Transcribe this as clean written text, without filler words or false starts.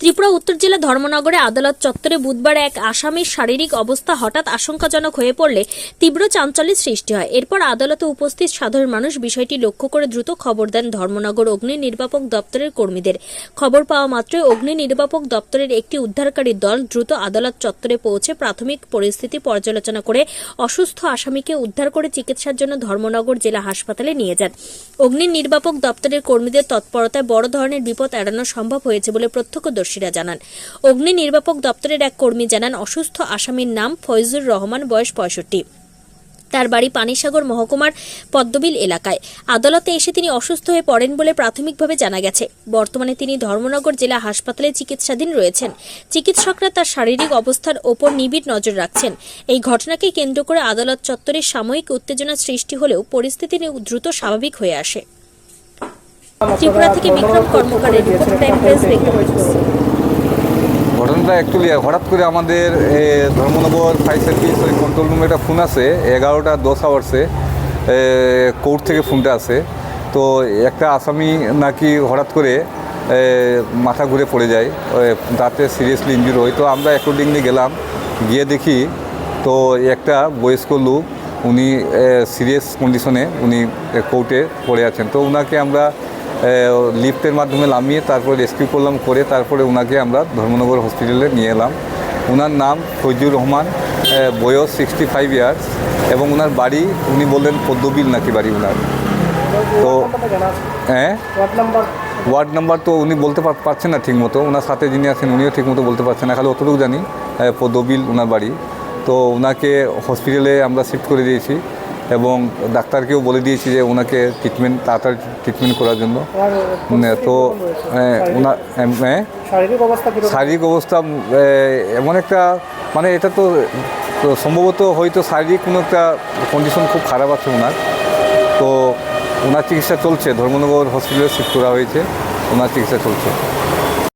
ত্রিপুরা উত্তর জেলা ধর্মনগরে আদালত চত্বরে বুধবার এক আসামির শারীরিক অবস্থা হঠাৎ আশঙ্কাজনক হয়ে পড়লে তীব্র চাঞ্চল্যের সৃষ্টি হয়। এরপর আদালতে উপস্থিত সাধারণ মানুষ বিষয়টি লক্ষ্য করে দ্রুত খবর দেন ধর্মনগর অগ্নি নির্বাপক দপ্তরের কর্মীদের। খবর পাওয়া মাত্রই অগ্নি নির্বাপক দপ্তরের একটি উদ্ধারকারী দল দ্রুত আদালত চত্বরে পৌঁছে প্রাথমিক পরিস্থিতি পর্যালোচনা করে অসুস্থ আসামিকে উদ্ধার করে চিকিৎসার জন্য ধর্মনগর জেলা হাসপাতালে নিয়ে যান। অগ্নি নির্বাপক দপ্তরের কর্মীদের তৎপরতায় বড় ধরনের বিপদ এড়ানো সম্ভব হয়েছে বলে প্রত্যক্ষদর্শীরা জানান। অগ্নি নির্বাপক দপ্তরের এক কর্মী জানান, অসুস্থ আসামির নাম ফয়জুর রহমান, বয়স 65। তার বাড়ি পানিসাগর মহকুমার পদ্মবিল এলাকায়। আদালতে এসে তিনি অসুস্থ হয়ে পড়েন বলে প্রাথমিকভাবে জানা গেছে। বর্তমানে তিনি ধর্মনগর জেলা হাসপাতালে চিকিৎসাধীন রয়েছেন। চিকিৎসকরা তার শারীরিক অবস্থার ওপর নিবিড় নজর রাখছেন। এই ঘটনাকে কেন্দ্র করে আদালত চত্বরে সাময়িক উত্তেজনা সৃষ্টি হলেও পরিস্থিতি দ্রুত স্বাভাবিক হয়ে আসে। ত্রিপুরা থেকে বিক্রম কর্মকারের রিপোর্ট, টাইম প্রেস বেঙ্গল। ঘটনাটা অ্যাকচুয়ালি হঠাৎ করে আমাদের ধর্মনগর ফায়ার সার্ভিস কন্ট্রোল রুমে একটা ফোন আসে 11:10 আওয়ার্সে, কোর্ট থেকে ফোনটা আসে। তো একটা আসামি নাকি হঠাৎ করে মাথা ঘুরে পড়ে যায়, তাতে সিরিয়াসলি ইনজুরি হয়। তো আমরা অ্যাকর্ডিংলি গেলাম, গিয়ে দেখি তো একটা বয়স্ক লোক, উনি সিরিয়াস কন্ডিশনে উনি কোর্টে পড়ে আছেন। তো ওনাকে আমরা লিফটের মাধ্যমে নামিয়ে তারপরে রেস্কিউ করলাম, করে তারপরে ওনাকে আমরা ধর্মনগর হসপিটালে নিয়ে এলাম। ওনার নাম ফয়জুর রহমান, বয়স 65 ইয়ার্স, এবং ওনার বাড়ি উনি বললেন পদ্মবিল নাকি বাড়ি ওনার। তো ওয়ার্ড নাম্বার তো উনি বলতে পারছেন না ঠিকমতো, ওনার সাথে যিনি আছেন উনিও ঠিকমতো বলতে পারছেন না, খালি অতটুকু জানি পদ্মবিল ওনার বাড়ি। তো ওনাকে হসপিটালে আমরা শিফট করে দিয়েছি এবং ডাক্তারকেও বলে দিয়েছি যে ওনাকে তাড়াতাড়ি ট্রিটমেন্ট করার জন্য। তো ওনার শারীরিক অবস্থা এমন একটা, মানে এটা তো সম্ভবত হয়তো শারীরিক কোনো একটা কন্ডিশন খুব খারাপ আছে ওনার। তো ওনার চিকিৎসা চলছে, ধর্মনগর হসপিটালে শিফট করা হয়েছে, ওনার চিকিৎসা চলছে।